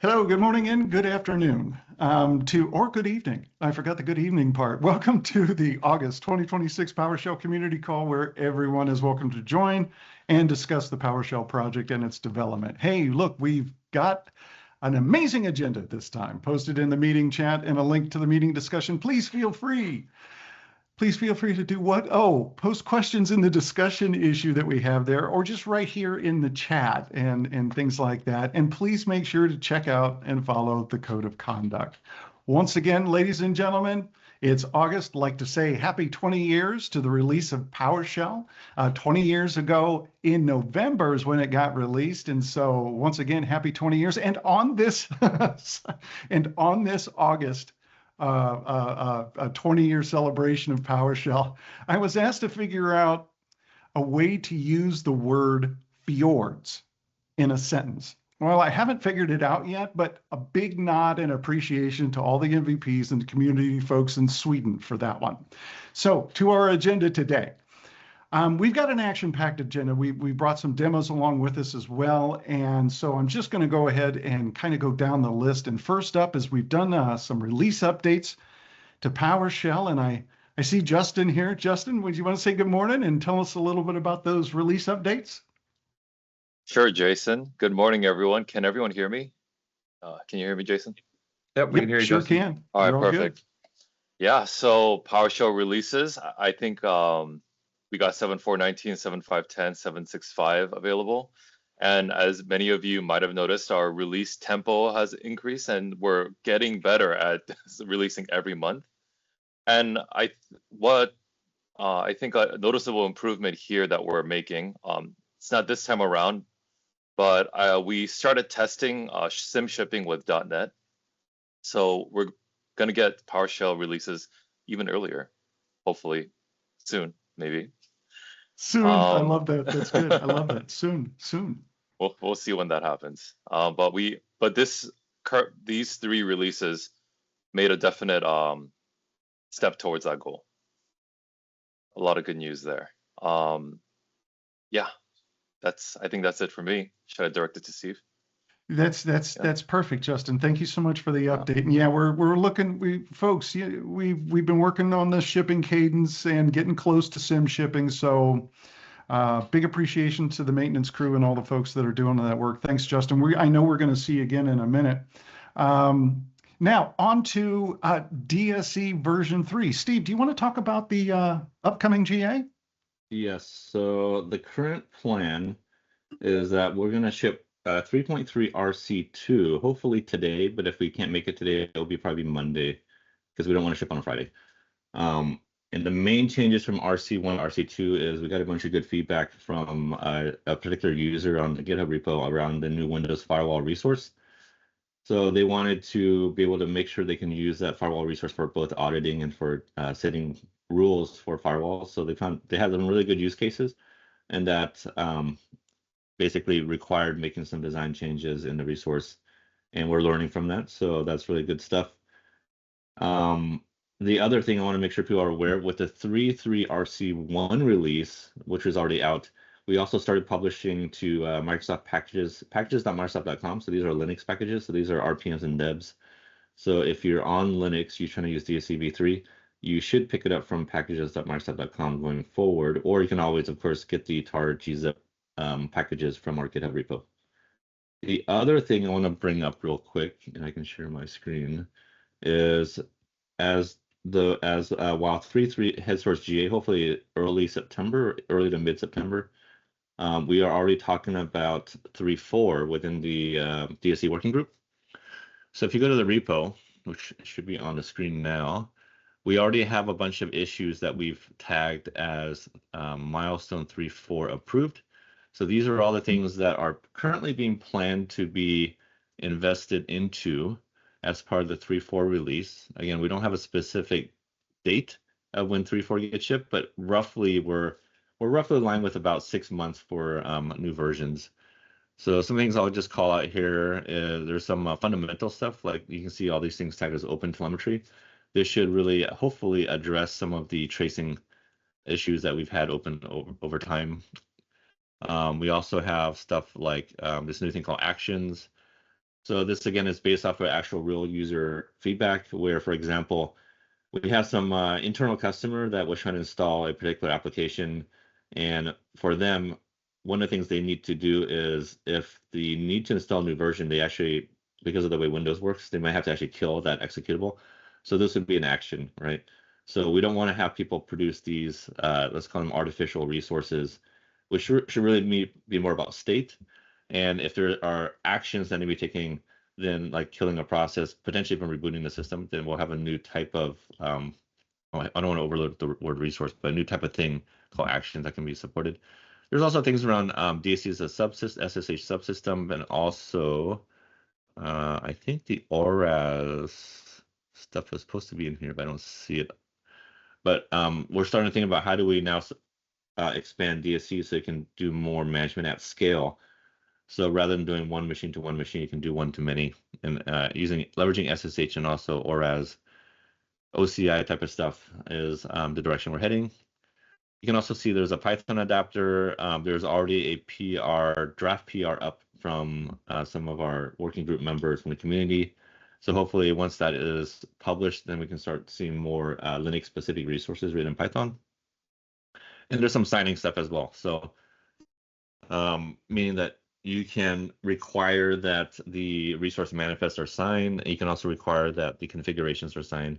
Hello, good morning and good afternoon or good evening. I forgot the good evening part. Welcome to the August 2026 PowerShell community call where everyone is welcome to join and discuss the PowerShell project and its development. Hey, look, we've got an amazing agenda this time posted in the meeting chat and a link to the meeting discussion. Please feel free to do what? Oh, post questions in the discussion issue that we have there, or just right here in the chat and things like that. And please make sure to check out and follow the code of conduct. Once again, ladies and gentlemen, it's August. I'd like to say happy 20 years to the release of PowerShell. 20 years ago in November is when it got released. And so once again, happy 20 years. And on this August, a 20-year celebration of PowerShell, I was asked to figure out a way to use the word fjords in a sentence. Well, I haven't figured it out yet, but a big nod and appreciation to all the MVPs and community folks in Sweden for that one. So to our agenda today. We've got an action-packed agenda. We brought some demos along with us as well. And so I'm just going to go ahead and kind of go down the list. And first up is we've done some release updates to PowerShell. And I see Justin here. Justin, would you want to say good morning and tell us a little bit about those release updates? Sure, Jason. Good morning, everyone. Can everyone hear me? Can you hear me, Jason? Yep, we can hear you, sure Justin. Can. All right, You're perfect. Good. Yeah, so PowerShell releases. I think we got 7.4.19, 7.5.10, 7.6.5 available. And as many of you might have noticed, our release tempo has increased and we're getting better at releasing every month. And I think a noticeable improvement here that we're making, it's not this time around, but we started testing sim shipping with .NET. So we're going to get PowerShell releases even earlier, hopefully soon, maybe. Soon. I love that. That's good. I love that. Soon. We'll see when that happens. But these three releases made a definite step towards that goal. A lot of good news there. Yeah, I think that's it for me. Should I direct it to Steve? That's perfect, Justin. Thank you so much for the update. And yeah, we're looking, we've been working on the shipping cadence and getting close to sim shipping. So big appreciation to the maintenance crew and all the folks that are doing that work. Thanks, Justin. I know we're going to see you again in a minute. Now on to DSE version 3. Steve, do you want to talk about the upcoming GA? Yes. So the current plan is that we're going to ship 3.3 RC2, hopefully today, but if we can't make it today, it'll be probably Monday because we don't want to ship on a Friday. And the main changes from RC1 to RC2 is we got a bunch of good feedback from a particular user on the GitHub repo around the new Windows firewall resource. So they wanted to be able to make sure they can use that firewall resource for both auditing and for setting rules for firewalls. So they had some really good use cases, and that basically required making some design changes in the resource, and we're learning from that. So that's really good stuff. The other thing I want to make sure people are aware of, with the 3.3 RC1 release, which is already out, we also started publishing to Microsoft packages.microsoft.com. So these are Linux packages. So these are RPMs and debs. So if you're on Linux, you're trying to use DSE v3, you should pick it up from packages.microsoft.com going forward, or you can always, of course, get the tar gzip packages from our GitHub repo. The other thing I want to bring up real quick, and I can share my screen, is while 3.3 heads towards GA, hopefully early September, early to mid-September, we are already talking about 3.4 within the DSE working group. So if you go to the repo, which should be on the screen now, we already have a bunch of issues that we've tagged as milestone 3.4 approved. So these are all the things that are currently being planned to be invested into as part of the 3.4 release. Again, we don't have a specific date of when 3.4 gets shipped, but roughly we're roughly in line with about 6 months for new versions. So some things I'll just call out here is there's some fundamental stuff, like you can see all these things tagged as open telemetry. This should really hopefully address some of the tracing issues that we've had open over time. We also have stuff like this new thing called actions. So this again is based off of actual real user feedback where, for example, we have some internal customer that was trying to install a particular application. And for them, one of the things they need to do is if they need to install a new version, they actually, because of the way Windows works, they might have to actually kill that executable. So this would be an action, right? So we don't want to have people produce these, let's call them artificial resources, which should really be more about state. And if there are actions that need to be taken, then like killing a process, potentially from rebooting the system, then we'll have a new type of, I don't want to overload the word resource, but a new type of thing called actions that can be supported. There's also things around DSC as a subsystem, SSH subsystem, and also I think the ORAS stuff is supposed to be in here, but I don't see it. But we're starting to think about how do we now expand DSC so it can do more management at scale. So rather than doing one machine to one machine, you can do one to many, and leveraging SSH and also ORAS, OCI type of stuff is the direction we're heading. You can also see there's a Python adapter. There's already a draft PR up from some of our working group members from the community. So hopefully once that is published, then we can start seeing more Linux specific resources written in Python. And there's some signing stuff as well. So meaning that you can require that the resource manifests are signed. You can also require that the configurations are signed,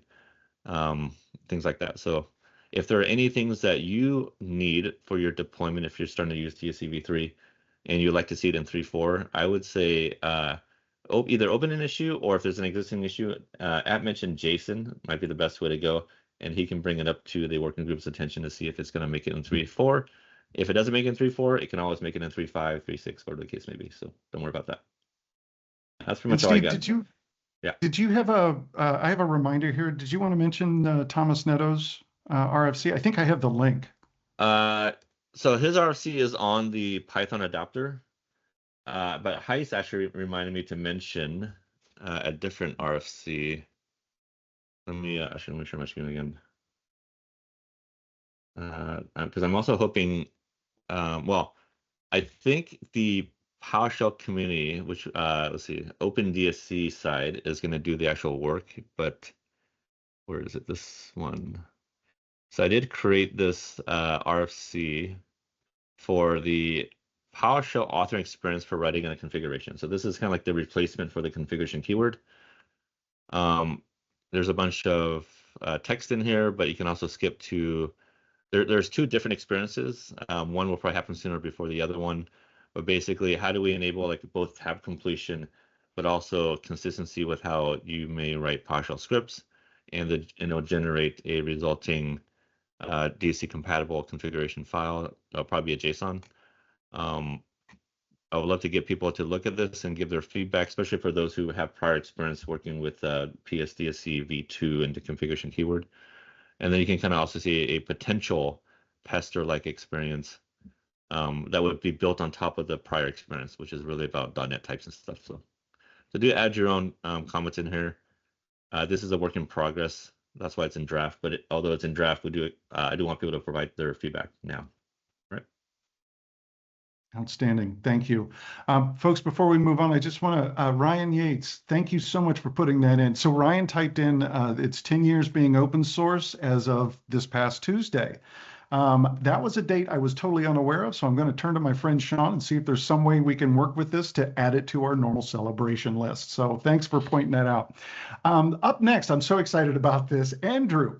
things like that. So if there are any things that you need for your deployment, if you're starting to use DSC v3 and you'd like to see it in 3.4, I would say either open an issue, or if there's an existing issue, mentioned Jason might be the best way to go, and he can bring it up to the working group's attention to see if it's going to make it in 3.4. If it doesn't make it in 3.4, it can always make it in 3.5, 3.6, whatever the case may be. So don't worry about that. That's pretty much all I got. Did you have I have a reminder here. Did you want to mention Thomas Netto's RFC? I think I have the link. So his RFC is on the Python adapter, but Heis actually reminded me to mention a different RFC. Let me actually make sure my screen again. Because I'm also hoping, well, I think the PowerShell community, which let's see, OpenDSC side is going to do the actual work, but where is it? This one. So I did create this RFC for the PowerShell author experience for writing in a configuration. So this is kind of like the replacement for the configuration keyword. There's a bunch of text in here, but you can also skip to, there's two different experiences. One will probably happen sooner before the other one, but basically how do we enable like both tab completion, but also consistency with how you may write PowerShell scripts, and it'll generate a resulting DSC compatible configuration file. It'll probably be a JSON. I would love to get people to look at this and give their feedback, especially for those who have prior experience working with PSDSC v2 and the configuration keyword. And then you can kind of also see a potential pester-like experience that would be built on top of the prior experience, which is really about .NET types and stuff. So do add your own comments in here. This is a work in progress. That's why it's in draft. But although it's in draft, I do want people to provide their feedback now. Right. Outstanding. Thank you. Folks, before we move on, I just want to, Ryan Yates, thank you so much for putting that in. So Ryan typed in, it's 10 years being open source as of this past Tuesday. That was a date I was totally unaware of, so I'm going to turn to my friend Sean and see if there's some way we can work with this to add it to our normal celebration list. So thanks for pointing that out. Up next, I'm so excited about this. Andrew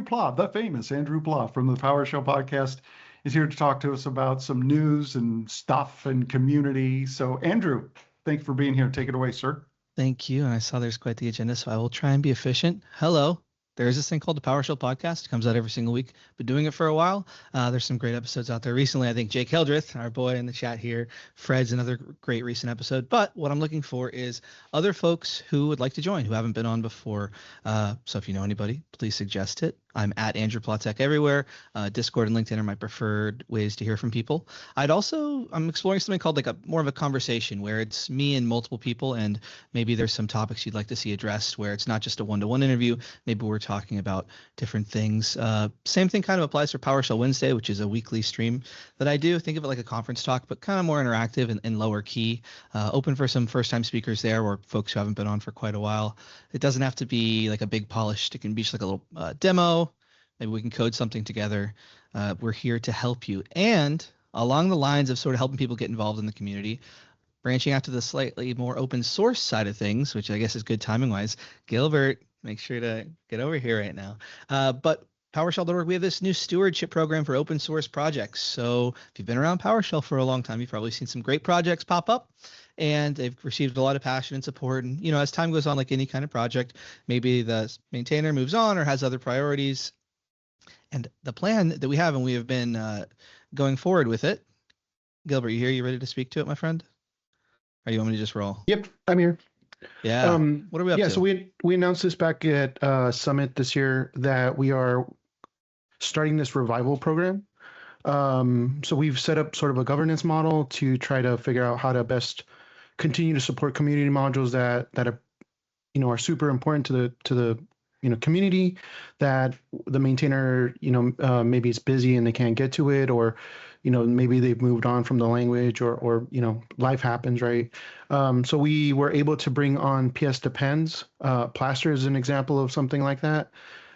Pla, the famous Andrew Pla from the PowerShell podcast, is here to talk to us about some news and stuff and community. So Andrew, thanks for being here. Take it away, sir. Thank you. And I saw there's quite the agenda, so I will try and be efficient. Hello. There is this thing called the PowerShell podcast. It comes out every single week. Been doing it for a while. There's some great episodes out there recently. I think Jake Hildreth, our boy in the chat here, Fred's another great recent episode. But what I'm looking for is other folks who would like to join, who haven't been on before. So if you know anybody, please suggest it. I'm at Andrew Plotek everywhere. Discord and LinkedIn are my preferred ways to hear from people. I'm exploring something called like more of a conversation where it's me and multiple people, and maybe there's some topics you'd like to see addressed where it's not just a one-to-one interview. Maybe we're talking about different things. Same thing kind of applies for PowerShell Wednesday, which is a weekly stream that I do. Think of it like a conference talk, but kind of more interactive and lower key. Open for some first-time speakers there or folks who haven't been on for quite a while. It doesn't have to be like a big polished. It can be just like a little demo. Maybe we can code something together. We're here to help you. And along the lines of sort of helping people get involved in the community, branching out to the slightly more open source side of things, which I guess is good timing wise. Gilbert, make sure to get over here right now. But PowerShell.org, we have this new stewardship program for open source projects. So if you've been around PowerShell for a long time, you've probably seen some great projects pop up, and they've received a lot of passion and support. And, as time goes on, like any kind of project, maybe the maintainer moves on or has other priorities. And the plan that we have, and we have been going forward with it. Gilbert, you here? You ready to speak to it, my friend? Or you want me to just roll? Yep, I'm here. Yeah. What are we up to? So we announced this back at Summit this year that we are starting this revival program. So we've set up sort of a governance model to try to figure out how to best continue to support community modules that are super important to the community, that the maintainer maybe is busy and they can't get to it, or maybe they've moved on from the language, or life happens, right? So we were able to bring on PS Depends. Plaster is an example of something like that.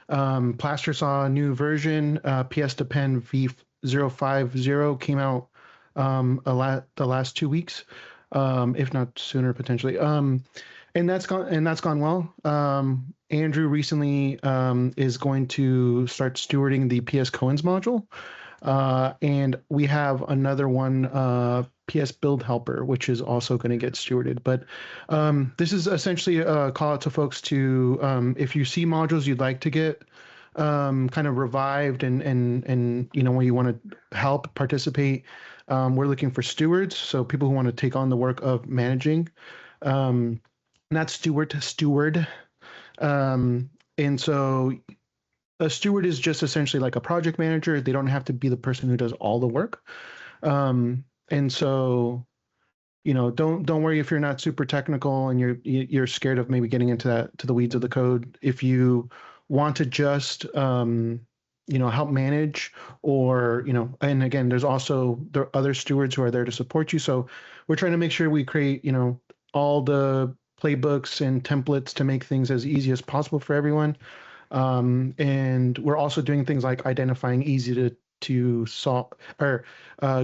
Plaster saw a new version. PS Depend V050 came out the last 2 weeks, if not sooner potentially. And that's gone well. Andrew recently is going to start stewarding the PS Cohen's module. And we have another one, PS Build Helper, which is also going to get stewarded. But this is essentially a call out to folks to, if you see modules you'd like to get kind of revived and where you want to help participate, we're looking for stewards. So people who want to take on the work of managing, not steward to steward. And so a steward is just essentially like a project manager. They don't have to be the person who does all the work. And so, don't worry if you're not super technical and you're scared of maybe getting into the weeds of the code. If you want to just, help manage, or, and again, there are other stewards who are there to support you. So we're trying to make sure we create, all the playbooks and templates to make things as easy as possible for everyone. And we're also doing things like identifying easy to solve, or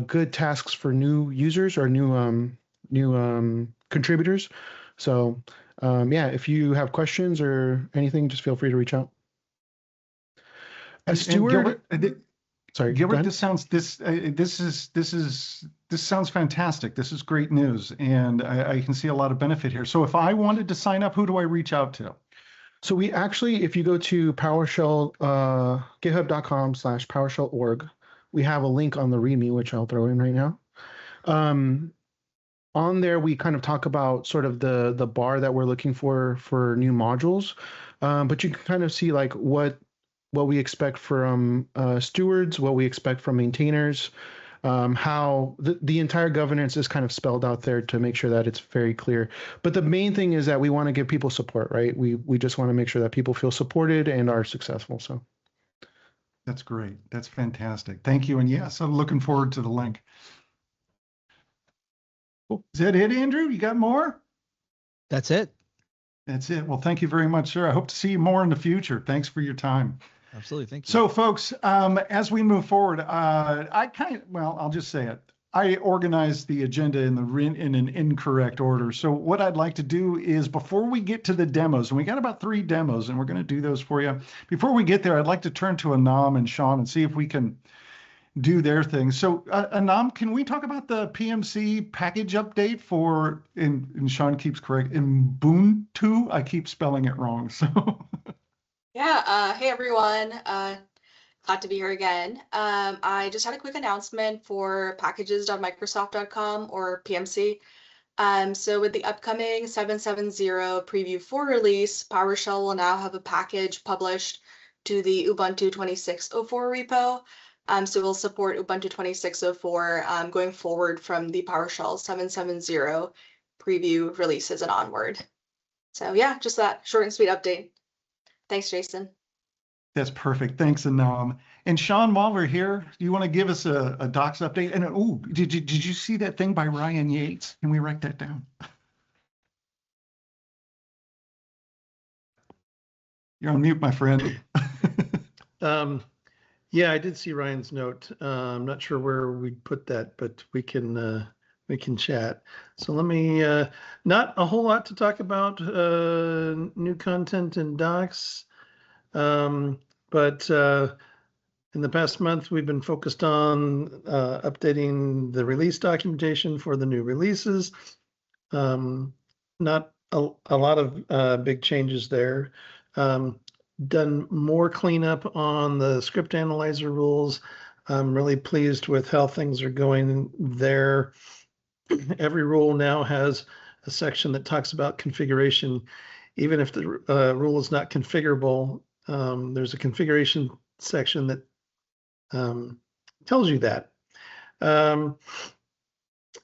good tasks for new users or new contributors. So if you have questions or anything, just feel free to reach out. A steward. Sorry, Gilbert, this sounds fantastic. This is great news, and I can see a lot of benefit here. So if I wanted to sign up, who do I reach out to? So we actually, if you go to PowerShell, github.com/PowerShell.org, we have a link on the README, which I'll throw in right now. On there, we kind of talk about sort of the bar that we're looking for new modules, but you can kind of see like what we expect from stewards, what we expect from maintainers, how the entire governance is kind of spelled out there to make sure that it's very clear. But the main thing is that we want to give people support, right? We just want to make sure that people feel supported and are successful. So that's great. That's fantastic. Thank you. And yes, I'm looking forward to the link. Cool. Is that it, Andrew? You got more? That's it. That's it. Well, thank you very much, sir. I hope to see you more in the future. Thanks for your time. Absolutely. Thank you. So, folks, as we move forward, I'll just say it. I organized the agenda in an incorrect order. So what I'd like to do is, before we get to the demos, and we got about 3 demos, and we're going to do those for you. Before we get there, I'd like to turn to Anam and Sean and see if we can do their thing. So, Anam, can we talk about the PMC package update for, and Sean keeps correct, Ubuntu? I keep spelling it wrong, so... Yeah, hey everyone, glad to be here again. I just had a quick announcement for packages.microsoft.com, or PMC. So with the upcoming 7.7.0 Preview 4 release, PowerShell will now have a package published to the Ubuntu 26.04 repo. So we'll support Ubuntu 26.04 going forward from the PowerShell 7.7.0 preview releases and onward. So yeah, just that short and sweet update. Thanks, Jason. That's perfect. Thanks, Anam. And Sean, while we're here, do you want to give us a docs update? And oh, did you see that thing by Ryan Yates? Can we write that down? You're on mute, my friend. Yeah, I did see Ryan's note. I'm not sure where we'd put that, but we can chat. So let me, not a whole lot to talk about new content and docs, but in the past month, we've been focused on updating the release documentation for the new releases. Not a lot of big changes there. Done more cleanup on the script analyzer rules. I'm really pleased with how things are going there. Every rule now has a section that talks about configuration. Even if the rule is not configurable, there's a configuration section that tells you that.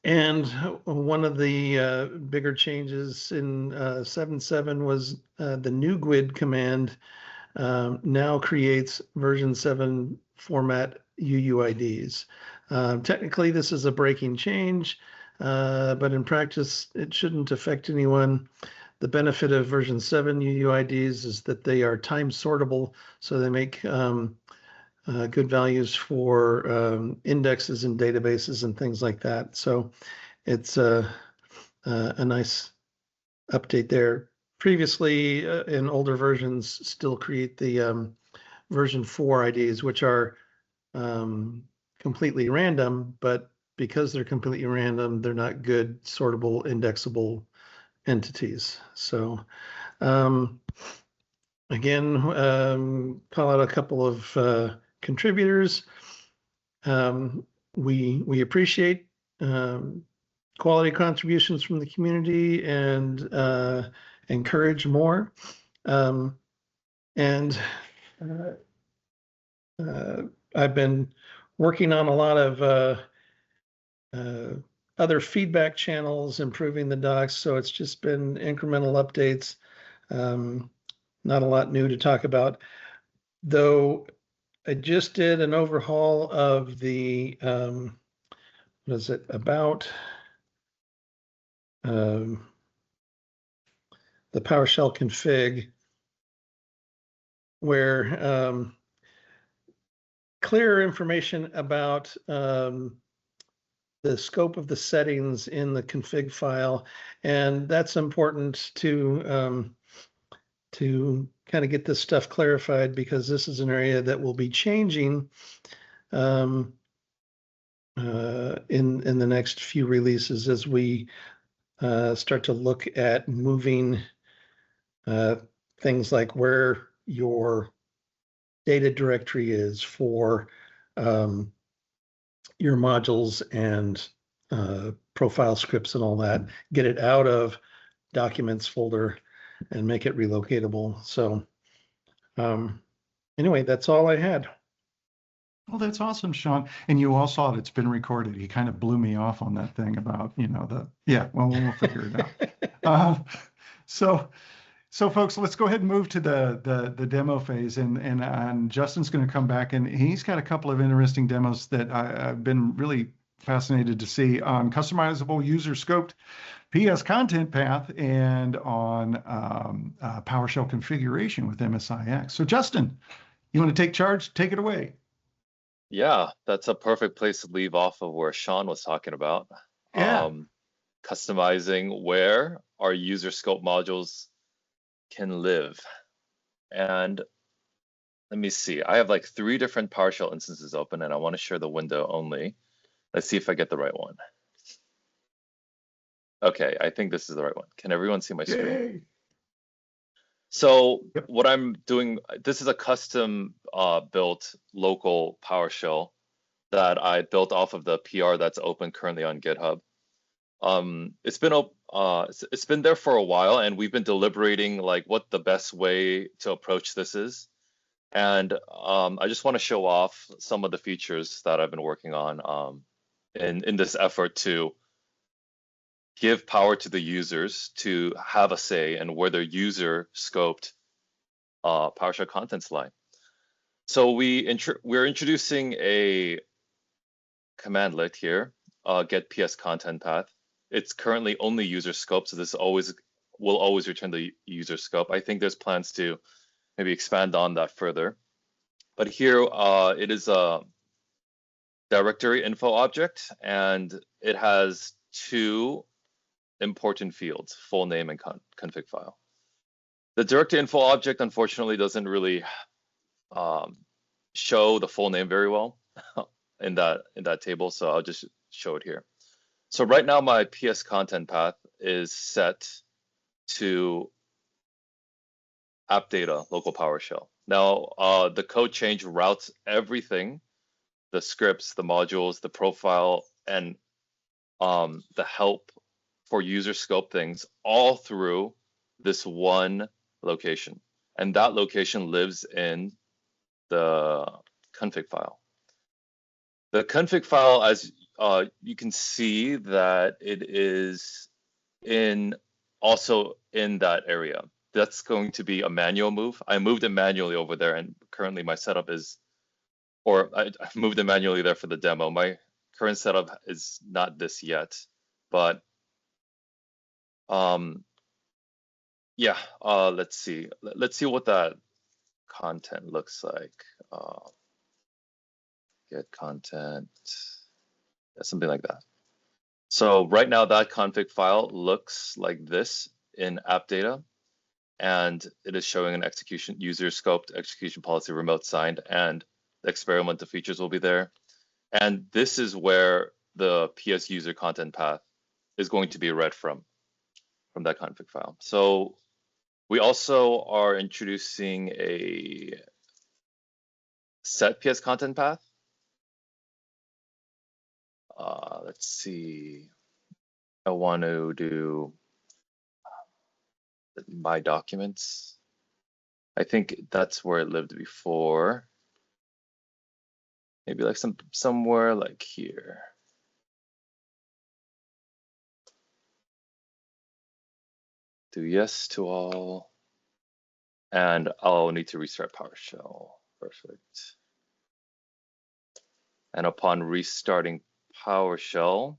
And one of the bigger changes in 7.7 was the new GUID command now creates version 7 format UUIDs. Technically, this is a breaking change, but in practice, it shouldn't affect anyone. The benefit of version 7 UUIDs is that they are time sortable, so they make good values for indexes and databases and things like that. So it's a nice update there. Previously, in older versions, still create the version 4 IDs, which are completely random, but because they're completely random, they're not good sortable, indexable entities. So again, call out a couple of contributors. We appreciate quality contributions from the community and encourage more. And I've been working on a lot of other feedback channels, improving the docs. So it's just been incremental updates. Not a lot new to talk about, though. I just did an overhaul of the, what is it, about the PowerShell config, where clearer information about the scope of the settings in the config file. And that's important to kind of get this stuff clarified, because this is an area that will be changing in the next few releases as we start to look at moving things like where your data directory is for your modules and profile scripts and all that, get it out of documents folder and make it relocatable. So anyway, that's all I had. Well, that's awesome, Sean. And you all saw it. It's been recorded. He kind of blew me off on that thing about, well, we'll figure it out. So folks, let's go ahead and move to the demo phase. And Justin's going to come back, and he's got a couple of interesting demos that I've been really fascinated to see on customizable user scoped PS content path and on PowerShell configuration with MSIX. So Justin, you want to take charge? Take it away. Yeah, that's a perfect place to leave off of where Sean was talking about. Yeah. Customizing where our user scope modules can live. And let me see, I have like 3 different PowerShell instances open, and I want to share the window only. Let's see if I get the right one. Okay, I think this is the right one. Can everyone see my screen? Yay. So what I'm doing, this is a custom built local PowerShell that I built off of the PR that's open currently on GitHub. It's been there for a while, and we've been deliberating like what the best way to approach this is. And I just want to show off some of the features that I've been working on in this effort to give power to the users to have a say in where their user scoped PowerShell contents lie. So we're introducing a commandlet here, get PS content path. It's currently only user scope, so this will always return the user scope. I think there's plans to maybe expand on that further. But here it is a directory info object, and it has two important fields, full name and config file. The directory info object, unfortunately, doesn't really show the full name very well in that table, so I'll just show it here. So right now my PS content path is set to app data local PowerShell. Now the code change routes everything, the scripts, the modules, the profile, and the help for user scope things all through this one location. And that location lives in the config file. The config file, as you can see that it is also in that area. That's going to be a manual move. I moved it manually over there, and currently my setup is, or I moved it manually there for the demo. My current setup is not this yet, but yeah, let's see. Let's see what that content looks like. Get content, yeah, something like that. So right now that config file looks like this in app data, and it is showing an execution user scoped execution policy remote signed, and the experimental features will be there. And this is where the PS user content path is going to be read from that config file. So we also are introducing a set PS content path. Let's see. I want to do my documents. I think that's where it lived before. Maybe like somewhere like here. Do yes to all. And I'll need to restart PowerShell. Perfect. And upon restarting PowerShell,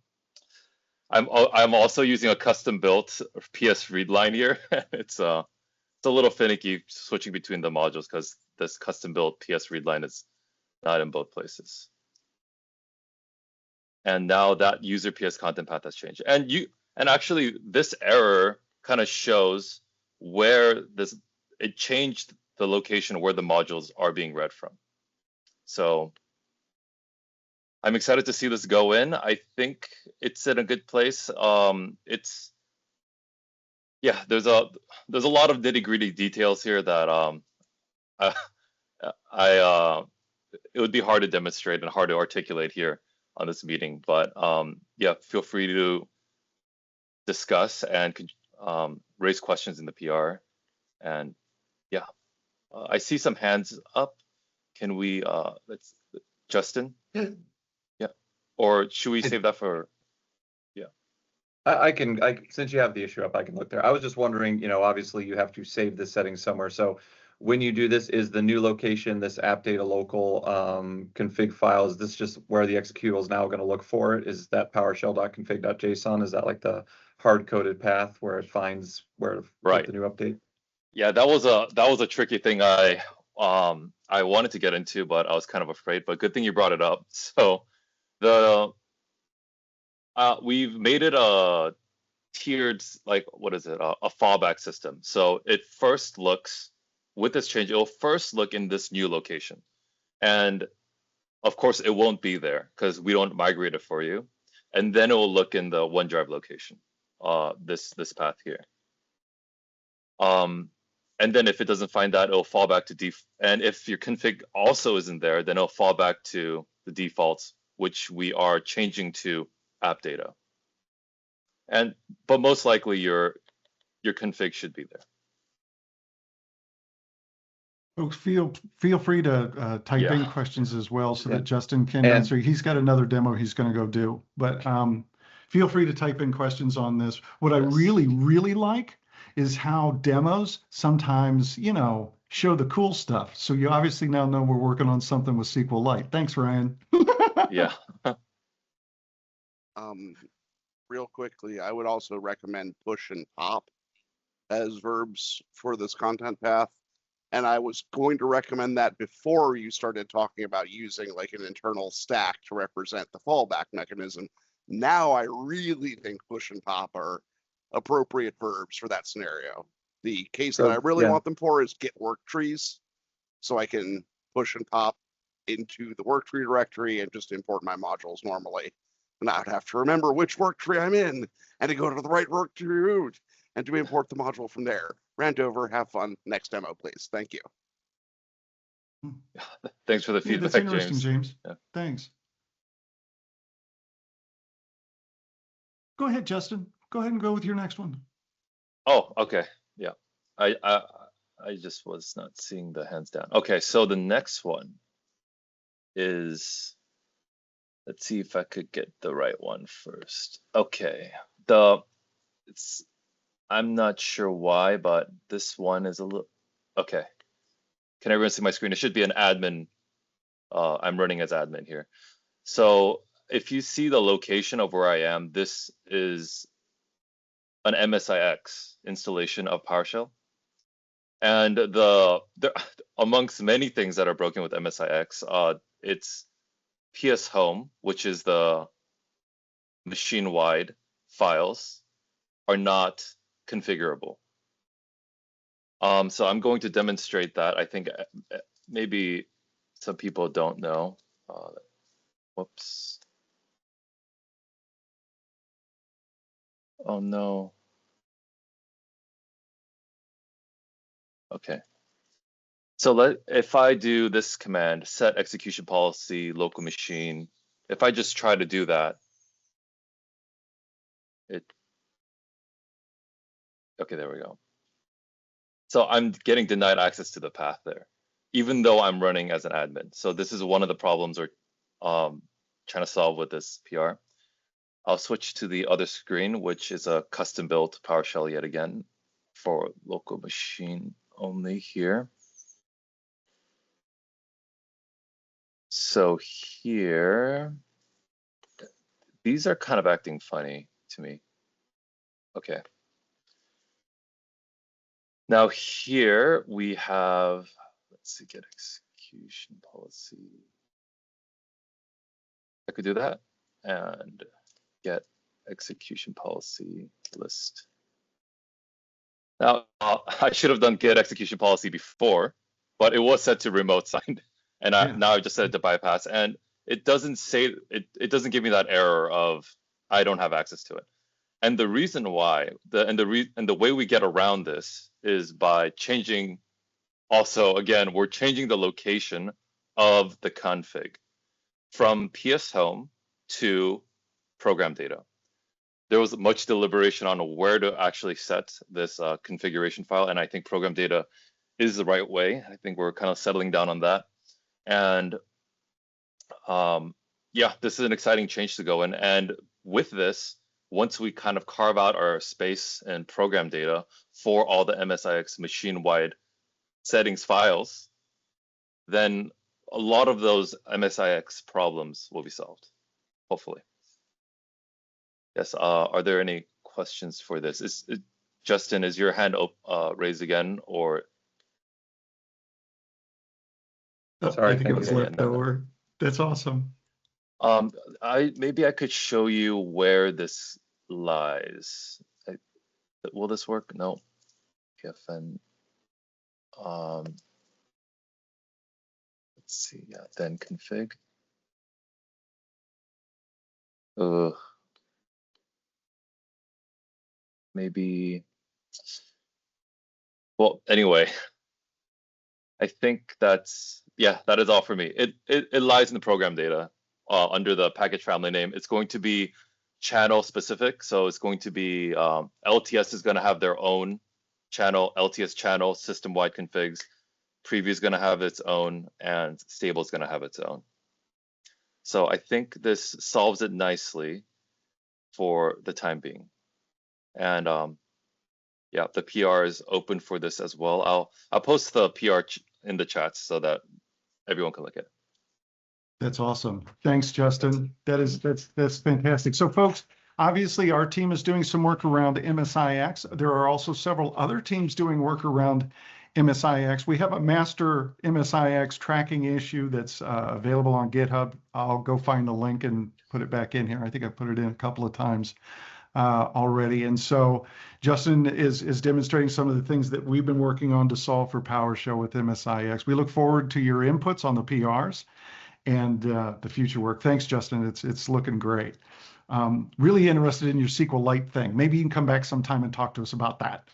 I'm also using a custom built PS read line here. It's a little finicky switching between the modules because this custom built PS read line is not in both places. And now that user PS content path has changed. And actually this error kind of shows where it changed the location where the modules are being read from. So I'm excited to see this go in. I think it's in a good place. Yeah, there's a lot of nitty-gritty details here that it would be hard to demonstrate and hard to articulate here on this meeting. But yeah, feel free to discuss and raise questions in the PR. And yeah, I see some hands up. Can we Justin? Yeah. Or should we save that for? Yeah. I can since you have the issue up, I can look there. I was just wondering, obviously you have to save this setting somewhere. So when you do this, is the new location this app data local config file? Is this just where the executable is now going to look for it? Is that PowerShell.config.json? Is that like the hard coded path where it finds where to put the new update? Yeah, that was a tricky thing I wanted to get into, but I was kind of afraid. But good thing you brought it up. So we've made it a tiered, like, what is it? A fallback system. So it first looks, with this change, it'll first look in this new location. And of course it won't be there because we don't migrate it for you. And then it will look in the OneDrive location, this path here. And then if it doesn't find that, it'll fall back to and if your config also isn't there, then it'll fall back to the defaults, which we are changing to app data. But most likely your config should be there. Folks, feel free to type in Yeah. questions as well so Yeah. that Justin can And- answer. He's got another demo he's going to go do, but feel free to type in questions on this. What I Yes. really like is how demos sometimes, show the cool stuff. So you obviously now know we're working on something with SQLite. Thanks, Ryan. Yeah. Real quickly, I would also recommend push and pop as verbs for this content path. And I was going to recommend that before you started talking about using like an internal stack to represent the fallback mechanism. Now I really think push and pop are appropriate verbs for that scenario. The case that I really want them for is get work trees. So I can push and pop into the work tree directory and just import my modules normally. And I would have to remember which work tree I'm in and to go to the right work tree root and to import the module from there. Rant over, have fun. Next demo, please. Thank you. Thanks for the Yeah, feedback, that's interesting, James. Yeah. Thanks. Go ahead, Justin. Go ahead and go with your next one. Oh, okay. Yeah. I just was not seeing the hands down. Okay, so the next one is, let's see if I could get the right one first. Okay. I'm not sure why, but this one is a little, okay. Can everyone see my screen? It should be an admin. I'm running as admin here. So if you see the location of where I am, this is an MSIX installation of PowerShell. And amongst many things that are broken with MSIX, it's PS Home, which is the machine-wide files, are not configurable. So I'm going to demonstrate that. I think maybe some people don't know. Whoops. Oh no. Okay. So if I do this command, set execution policy, local machine, if I just try to do that, okay, there we go. So I'm getting denied access to the path there, even though I'm running as an admin. So this is one of the problems we're trying to solve with this PR. I'll switch to the other screen, which is a custom built PowerShell yet again for local machine only here. So here, these are kind of acting funny to me. Okay. Now here we have, let's see, get execution policy. I could do that and get execution policy list. Now I should have done get execution policy before, but it was set to remote signed, and now I just set it to bypass, and it doesn't say it doesn't give me that error of I don't have access to it. And the reason why, the way we get around this is by changing, also, again, we're changing the location of the config from PS Home to program data. There was much deliberation on where to actually set this configuration file, and I think program data is the right way. I think we're kind of settling down on that. And yeah, this is an exciting change to go in. And with this, once we kind of carve out our space and program data for all the MSIX machine-wide settings files, then a lot of those MSIX problems will be solved, hopefully. Yes, are there any questions for this? Justin, is your hand raised again, or? Sorry, I think it was left over. That's awesome. Maybe I could show you where this lies. Will this work? No. PFN. Let's see. Yeah, then config. Maybe. Well, anyway, I think that is all for me. It lies in the program data under the package family name. It's going to be channel specific, so it's going to be LTS is going to have their own channel, LTS channel, system-wide configs. Preview is going to have its own, and stable is going to have its own. So I think this solves it nicely for the time being. And yeah, the PR is open for this as well. I'll post the PR in the chat so that everyone can look at it. That's awesome. Thanks, Justin. That's fantastic. So folks, obviously our team is doing some work around MSIX. There are also several other teams doing work around MSIX. We have a master MSIX tracking issue that's available on GitHub. I'll go find the link and put it back in here. I think I put it in a couple of times already. And so Justin is demonstrating some of the things that we've been working on to solve for PowerShell with MSIX. We look forward to your inputs on the PRs and the future work. Thanks, Justin. It's looking great. Really interested in your SQLite thing. Maybe you can come back sometime and talk to us about that.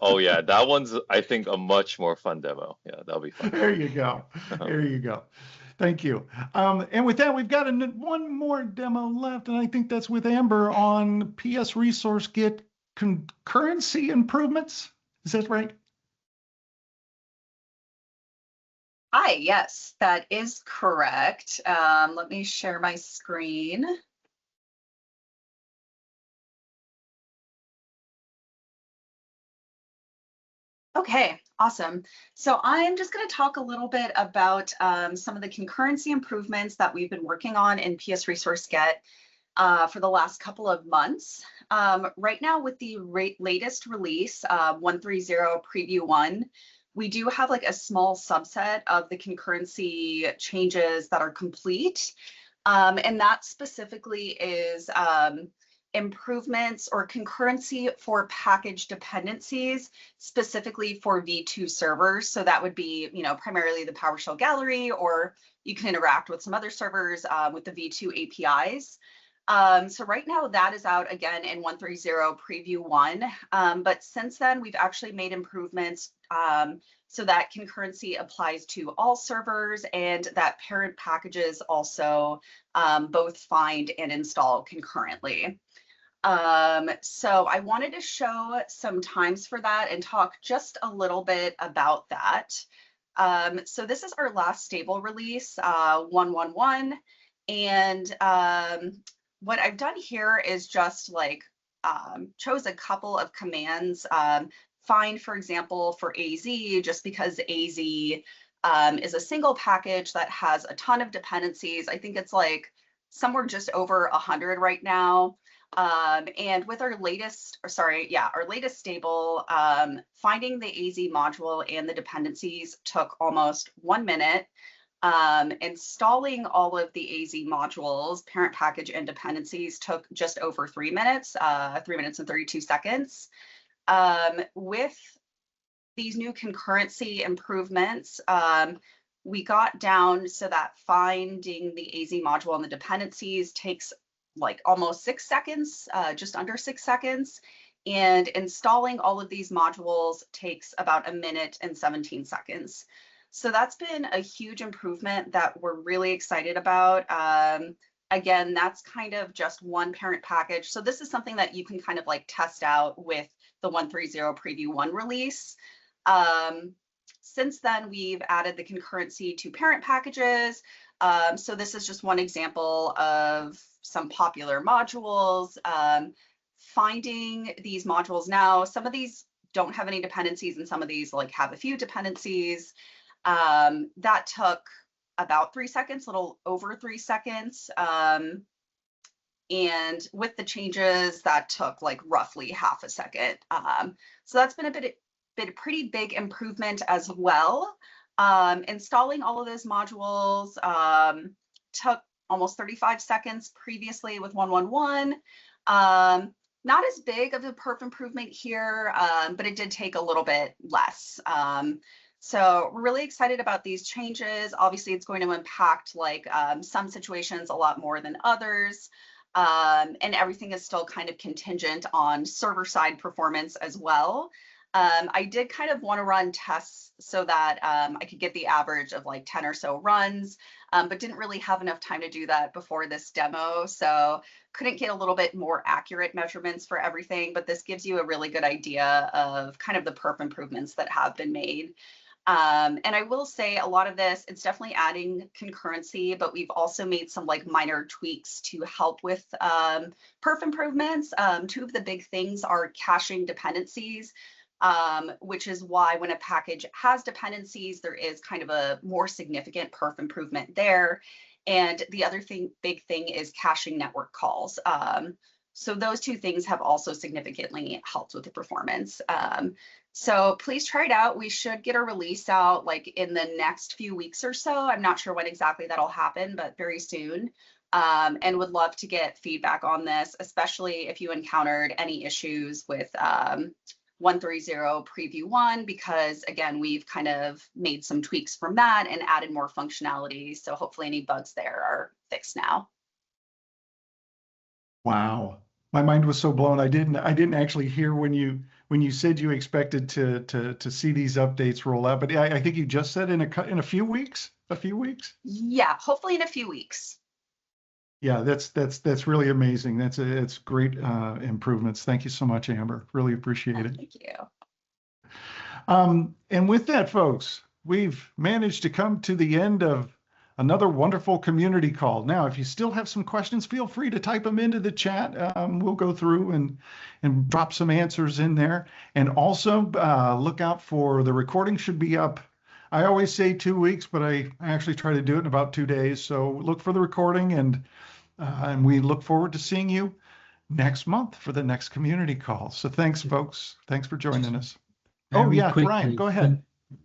Oh yeah, that one's, I think, a much more fun demo. Yeah, that'll be fun. There you go. There you go. Thank you. And with that, we've got one more demo left, and I think that's with Amber on PSResourceGet concurrency improvements. Is that right? Hi, yes, that is correct. Let me share my screen. Okay, awesome. So I'm just going to talk a little bit about some of the concurrency improvements that we've been working on in PSResourceGet for the last couple of months. Right now with the latest release, 1.3.0 Preview 1, we do have like a small subset of the concurrency changes that are complete. And that specifically is improvements or concurrency for package dependencies, specifically for V2 servers. So that would be, primarily the PowerShell gallery, or you can interact with some other servers with the V2 APIs. So right now that is out again in 1.3.0 Preview 1. But since then, we've actually made improvements so that concurrency applies to all servers, and that parent packages also both find and install concurrently. So I wanted to show some times for that and talk just a little bit about that. So this is our last stable release, 1.1.1, and what I've done here is just like chose a couple of commands. Find, for example, for AZ, just because AZ is a single package that has a ton of dependencies. I think it's like somewhere just over 100 right now. And with our latest, our latest stable, finding the AZ module and the dependencies took almost 1 minute. Installing all of the AZ modules, parent package and dependencies took just over 3 minutes, 3 minutes and 32 seconds. With these new concurrency improvements, we got down so that finding the AZ module and the dependencies takes like almost 6 seconds, just under 6 seconds. And installing all of these modules takes about 1 minute and 17 seconds. So that's been a huge improvement that we're really excited about. Again, that's kind of just one parent package. So this is something that you can kind of like test out with the 1.3.0 Preview 1 release. Since then, we've added the concurrency to parent packages. So this is just one example of some popular modules. Finding these modules now, some of these don't have any dependencies and some of these like have a few dependencies. That took about 3 seconds, a little over 3 seconds. And with the changes, that took like roughly half a second. So that's been a pretty big improvement as well. Installing all of those modules took almost 35 seconds previously with 1.1.1. Not as big of a perf improvement here, but it did take a little bit less. So we're really excited about these changes. Obviously, it's going to impact like some situations a lot more than others. And everything is still kind of contingent on server side performance as well. I did kind of want to run tests so that I could get the average of like 10 or so runs, but didn't really have enough time to do that before this demo. So couldn't get a little bit more accurate measurements for everything, but this gives you a really good idea of kind of the perf improvements that have been made. And I will say a lot of this, it's definitely adding concurrency, but we've also made some like minor tweaks to help with perf improvements. Two of the big things are caching dependencies, which is why when a package has dependencies, there is kind of a more significant perf improvement there. And the other big thing is caching network calls. So those two things have also significantly helped with the performance. So please try it out. We should get a release out like in the next few weeks or so. I'm not sure when exactly that'll happen, but very soon. And would love to get feedback on this, especially if you encountered any issues with 130 preview 1, because again, we've kind of made some tweaks from that and added more functionality. So hopefully any bugs there are fixed now. Wow. My mind was so blown. I didn't actually hear when you said you expected to see these updates roll out, but I think you just said in a few weeks. A few weeks. Yeah, hopefully in a few weeks. Yeah, that's really amazing. It's great improvements. Thank you so much, Amber. Really appreciate it. Thank you. And with that, folks, we've managed to come to the end of another wonderful community call. Now, if you still have some questions, feel free to type them into the chat. We'll go through and drop some answers in there. And also look out for the recording. Should be up. I always say 2 weeks, but I actually try to do it in about 2 days. So look for the recording, and we look forward to seeing you next month for the next community call. So thanks, folks. Thanks for joining us. Oh yeah, Ryan, go ahead.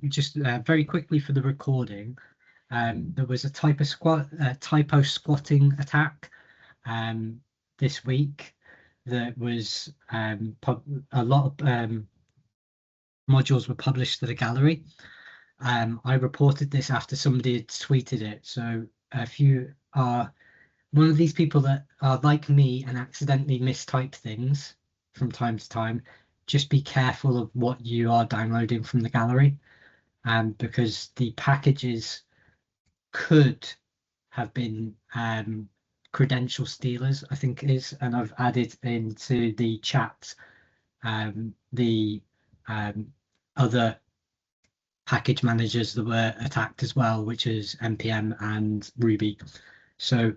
Just very quickly for the recording. There was a typo squatting attack this week that was a lot of modules were published to the gallery. I reported this after somebody had tweeted it. So if you are one of these people that are like me and accidentally mistype things from time to time, just be careful of what you are downloading from the gallery, because the packages could have been credential stealers, I think it is, and I've added into the chat the other package managers that were attacked as well, which is npm and Ruby. So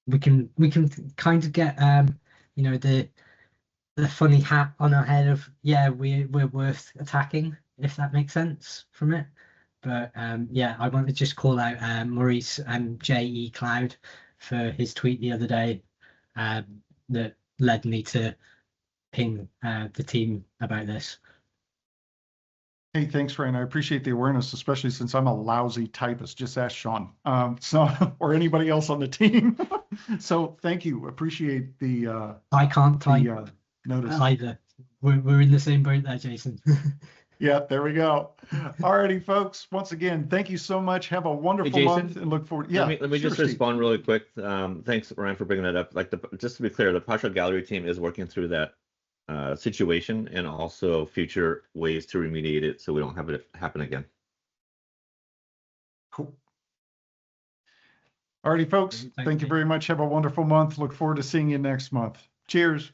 we can kind of get you know, the funny hat on our head of, yeah, we're worth attacking, if that makes sense from it. But yeah, I want to just call out Maurice and J.E. Cloud for his tweet the other day that led me to ping the team about this. Hey, thanks, Ryan. I appreciate the awareness, especially since I'm a lousy typist. Just ask Sean, or anybody else on the team. So thank you. Appreciate the. I can't type notice either. We're in the same boat there, Jason. Yeah, there we go. All righty, folks. Once again, thank you so much. Have a wonderful month and look forward. Yeah, let me just respond really quick. Thanks, Ryan, for bringing that up. Like, just to be clear, the PowerShell Gallery team is working through that situation and also future ways to remediate it so we don't have it happen again. Cool. All righty, folks. Thank you very much. Have a wonderful month. Look forward to seeing you next month. Cheers.